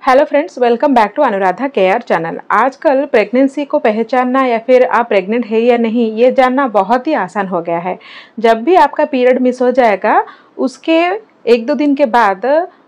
Hello friends, welcome back to Anuradha care channel. आजकल pregnancy को पहचानना या फिर आप प्रेग्नेंट है या नहीं ये जानना बहुत ही आसान हो गया है। जब भी आपका पीरियड मिस हो जाएगा उसके 1-2 दिन के बाद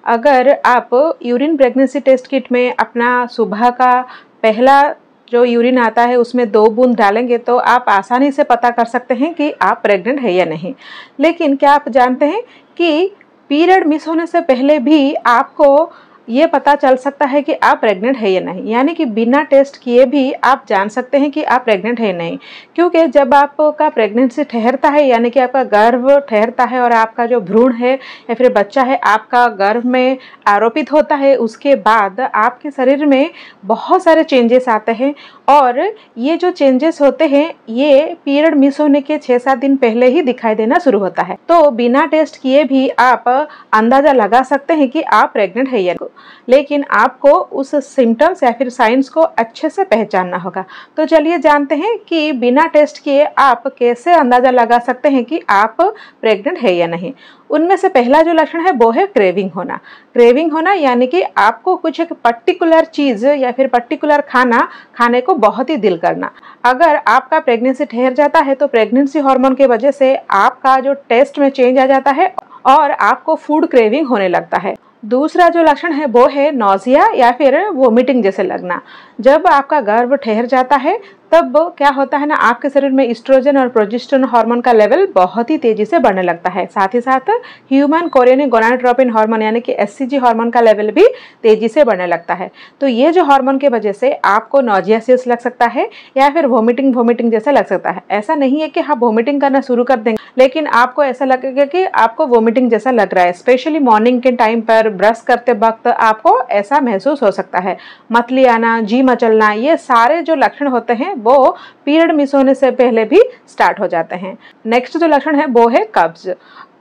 अगर आप यूरिन प्रेगनेंसी टेस्ट किट में अपना सुबह का पहला जो यूरिन आता है उसमें 2 बूंद डालेंगे तो आप आसानी से पता कर सकते हैं कि आप प्रेग्नेंट है या नहीं। लेकिन क्या आप जानते हैं कि पीरियड मिस होने से पहले भी आपको ये पता चल सकता है कि आप प्रेग्नेंट है या नहीं, यानी कि बिना टेस्ट किए भी आप जान सकते हैं कि आप प्रेग्नेंट है या नहीं। क्योंकि जब आपका प्रेगनेंसी ठहरता है यानी कि आपका गर्भ ठहरता है और आपका जो भ्रूण है या फिर बच्चा है आपका गर्भ में आरोपित होता है, उसके बाद आपके शरीर में बहुत सारे चेंजेस आते हैं और ये जो चेंजेस होते हैं ये पीरियड मिस होने के 6-7 दिन पहले ही दिखाई देना शुरू होता है। तो बिना टेस्ट किए भी आप अंदाजा लगा सकते हैं कि आप प्रेग्नेंट है या नहीं, लेकिन आपको उस सिम्टम्स या फिर साइंस को अच्छे से पहचानना होगा। तो चलिए जानते हैं कि बिना टेस्ट किए आप कैसे अंदाजा लगा सकते हैं कि आप प्रेग्नेंट है या नहीं। उनमें से पहला जो लक्षण है वो है क्रेविंग होना। क्रेविंग होना यानी कि आपको कुछ एक पर्टिकुलर चीज़ या फिर पर्टिकुलर खाना खाने को बहुत ही दिल करना। अगर आपका प्रेगनेंसी ठहर जाता है तो प्रेगनेंसी हार्मोन की वजह से आपका जो टेस्ट में चेंज आ जाता है और आपको फूड क्रेविंग होने लगता है। दूसरा जो लक्षण है वो है नौजिया या फिर वोमिटिंग जैसे लगना। जब आपका गर्भ ठहर जाता है तब क्या होता है ना, आपके शरीर में ईस्ट्रोजन और प्रोजेस्टेरोन हार्मोन का लेवल बहुत ही तेजी से बढ़ने लगता है। साथ ही साथ ह्यूमन कोरियोनिक गोनाडोट्रोपिन हार्मोन यानी कि एचसीजी हार्मोन का लेवल भी तेजी से बढ़ने लगता है। तो ये जो हार्मोन की वजह से आपको नौजियासियस लग सकता है या फिर वोमिटिंग जैसा लग सकता है। ऐसा नहीं है कि आप वोमिटिंग करना शुरू कर देंगे, लेकिन आपको ऐसा लगेगा कि आपको वोमिटिंग जैसा लग रहा है। स्पेशली मॉर्निंग के टाइम पर ब्रश करते वक्त आपको ऐसा महसूस हो सकता है। मतली आना, जी मचलना, ये सारे जो लक्षण होते हैं वो पीरियड मिस होने से पहले भी स्टार्ट हो जाते हैं। नेक्स्ट जो लक्षण है वो है कब्ज।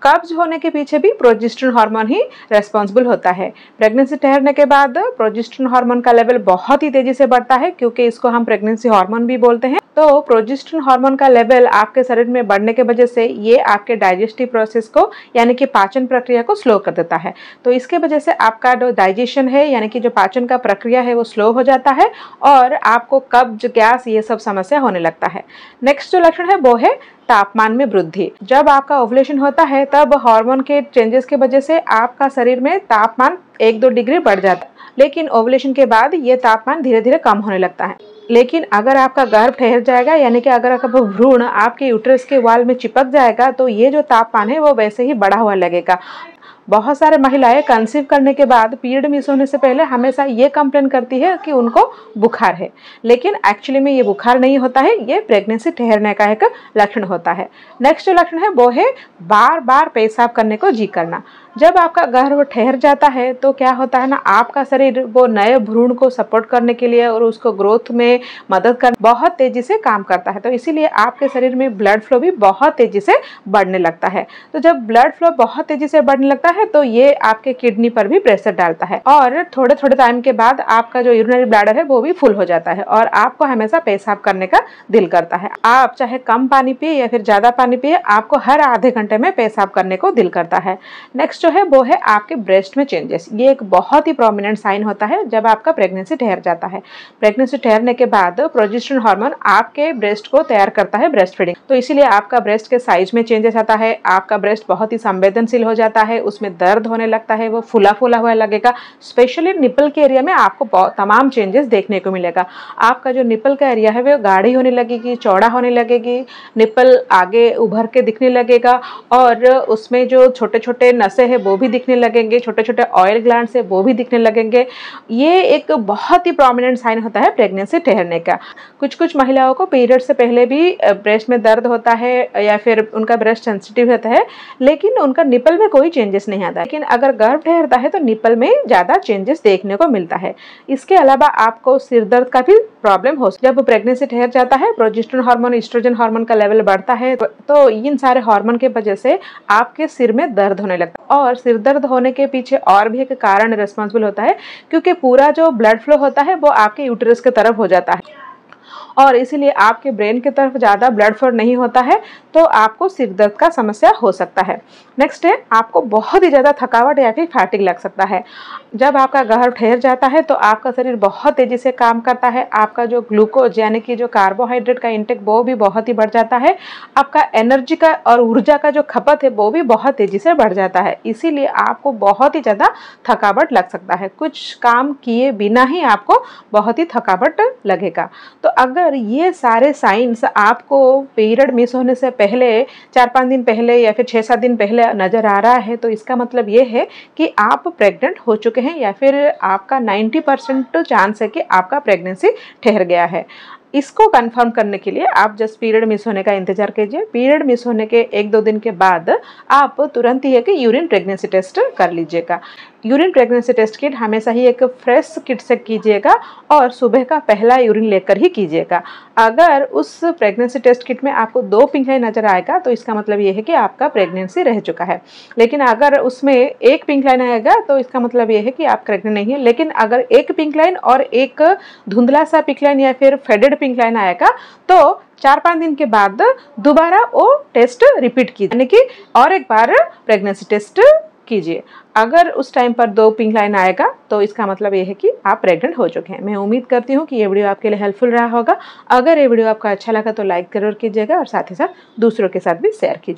कब्ज होने के पीछे भी प्रोजेस्टेरोन हार्मोन ही रेस्पॉन्सिबल होता है। प्रेगनेंसी ठहरने के बाद प्रोजेस्टेरोन हार्मोन का लेवल बहुत ही तेजी से बढ़ता है, क्योंकि इसको हम प्रेगनेंसी हार्मोन भी बोलते हैं। तो प्रोजेस्टेरोन हार्मोन का लेवल आपके शरीर में बढ़ने के वजह से ये आपके डाइजेस्टिव प्रोसेस को यानी कि पाचन प्रक्रिया को स्लो कर देता है। तो इसके वजह से आपका जो डाइजेशन है यानी कि जो पाचन का प्रक्रिया है वो स्लो हो जाता है और आपको कब्ज, गैस ये सब समस्या होने लगता है। नेक्स्ट जो लक्षण है वो है तापमान में वृद्धि। जब आपका ओवुलेशन होता है तब हार्मोन के चेंजेस के वजह से आपका शरीर में तापमान 1-2 डिग्री बढ़ जाता है, लेकिन ओवुलेशन के बाद ये तापमान धीरे धीरे कम होने लगता है। लेकिन अगर आपका गर्भ ठहर जाएगा यानी कि अगर आपका भ्रूण आपके यूट्रस के वाल में चिपक जाएगा तो ये जो तापमान है वो वैसे ही बढ़ा हुआ लगेगा। बहुत सारे महिलाएं कंसीव करने के बाद पीरियड मिस होने से पहले हमेशा ये कंप्लेन करती है कि उनको बुखार है, लेकिन एक्चुअली में ये बुखार नहीं होता है, ये प्रेगनेंसी ठहरने का एक लक्षण होता है। नेक्स्ट जो लक्षण है वो है बार बार पेशाब करने को जी करना। जब आपका गर्भ ठहर जाता है तो क्या होता है ना, आपका शरीर वो नए भ्रूण को सपोर्ट करने के लिए और उसको ग्रोथ में मदद कर बहुत तेजी से काम करता है। तो इसीलिए आपके शरीर में ब्लड फ्लो भी बहुत तेजी से बढ़ने लगता है। तो जब ब्लड फ्लो बहुत तेजी से बढ़ने लगता है तो ये आपके किडनी पर भी प्रेशर डालता है और थोड़े थोड़े टाइम के बाद आपका जो यूरिनरी ब्लैडर है वो भी फुल हो जाता है और आपको हमेशा पेशाब करने का दिल करता है। आप चाहे कम पानी पिए या फिर ज्यादा पानी पिए, आपको हर आधे घंटे में पेशाब करने को दिल करता है। नेक्स्ट जो है वो है आपके ब्रेस्ट में चेंजेस। ये एक बहुत ही प्रोमिनेंट साइन होता है जब आपका प्रेगनेंसी ठहर जाता है। प्रेगनेंसी ठहरने के बाद प्रोजेस्टेरोन हार्मोन आपके ब्रेस्ट को तैयार करता है ब्रेस्ट फीडिंग। तो इसीलिए आपका ब्रेस्ट के साइज में चेंजेस आता है, आपका ब्रेस्ट बहुत ही संवेदनशील हो जाता है, उसमें दर्द होने लगता है, वो फूला फूला हुआ लगेगा। स्पेशली निपल के एरिया में आपको तमाम चेंजेस देखने को मिलेगा। आपका जो निपल का एरिया है वो गाढ़ी होने लगेगी, चौड़ा होने लगेगी, निपल आगे उभर के दिखने लगेगा और उसमें जो छोटे छोटे नसें हैं वो भी दिखने लगेंगे, छोटे छोटे ऑयल ग्लैंड्स है वो भी दिखने लगेंगे। ये एक बहुत ही प्रोमिनेंट साइन होता है प्रेगनेंसी ठहरने का। कुछ महिलाओं को पीरियड से पहले भी ब्रेस्ट में दर्द होता है या फिर उनका ब्रेस्ट सेंसिटिव होता है, लेकिन उनका निपल में कोई चेंजेस नहीं आता। लेकिन अगर गर्भ ठहरता है तो निपल में ज्यादा चेंजेस देखने को मिलता है। इसके अलावा आपको सिर दर्द का भी प्रॉब्लम हो। जब प्रेगनेंसी ठहर जाता है प्रोजेस्टेरोन हार्मोन, ईस्ट्रोजन हार्मोन का लेवल बढ़ता है तो इन सारे हार्मोन के वजह से आपके सिर में दर्द होने लगता है। और सिर दर्द होने के पीछे और भी एक कारण रिस्पॉन्सिबल होता है, क्योंकि पूरा जो ब्लड फ्लो होता है वो आपके यूट्रस की तरफ हो जाता है और इसीलिए आपके ब्रेन की तरफ ज़्यादा ब्लड फ्लो नहीं होता है, तो आपको सिर दर्द का समस्या हो सकता है। नेक्स्ट है, आपको बहुत ही ज़्यादा थकावट या फिर फैटिग लग सकता है। जब आपका गर्भ ठहर जाता है तो आपका शरीर बहुत तेज़ी से काम करता है, आपका जो ग्लूकोज यानी कि जो कार्बोहाइड्रेट का इंटेक वो भी बहुत ही बढ़ जाता है, आपका एनर्जी का और ऊर्जा का जो खपत है वो भी बहुत तेज़ी से बढ़ जाता है। इसीलिए आपको बहुत ही ज़्यादा थकावट लग सकता है, कुछ काम किए बिना ही आपको बहुत ही थकावट लगेगा। तो अगर ये सारे साइंस आपको पीरियड मिस होने से पहले 4-5 दिन पहले या फिर 6-7 दिन पहले नज़र आ रहा है, तो इसका मतलब ये है कि आप प्रेग्नेंट हो चुके हैं या फिर आपका 90% चांस है कि आपका प्रेगनेंसी ठहर गया है। इसको कंफर्म करने के लिए आप जस्ट पीरियड मिस होने का इंतजार कीजिए। पीरियड मिस होने के 1-2 दिन के बाद आप तुरंत ही है कि यूरिन प्रेगनेंसी टेस्ट कर लीजिएगा। यूरिन प्रेगनेंसी टेस्ट किट हमेशा ही एक फ्रेश किट से कीजिएगा और सुबह का पहला यूरिन लेकर ही कीजिएगा। अगर उस प्रेगनेंसी टेस्ट किट में आपको 2 पिंक लाइन नज़र आएगा तो इसका मतलब ये है कि आपका प्रेगनेंसी रह चुका है। लेकिन अगर उसमें 1 पिंक लाइन आएगा तो इसका मतलब ये है कि आप प्रेग्नेंट नहीं है। लेकिन अगर 1 पिंक लाइन और एक धुंधला सा पिंक लाइन या फिर फेडेड पिंक लाइन आएगा तो 4-5 दिन के बाद दोबारा वो टेस्ट रिपीट कीजिए, यानी कि और एक बार प्रेगनेंसी टेस्ट कीजिए। अगर उस टाइम पर 2 पिंक लाइन आएगा तो इसका मतलब ये है कि आप प्रेग्नेंट हो चुके हैं। मैं उम्मीद करती हूँ कि ये वीडियो आपके लिए हेल्पफुल रहा होगा। अगर ये वीडियो आपको अच्छा लगा तो लाइक जरूर कीजिएगा और साथ ही साथ दूसरों के साथ भी शेयर कीजिए।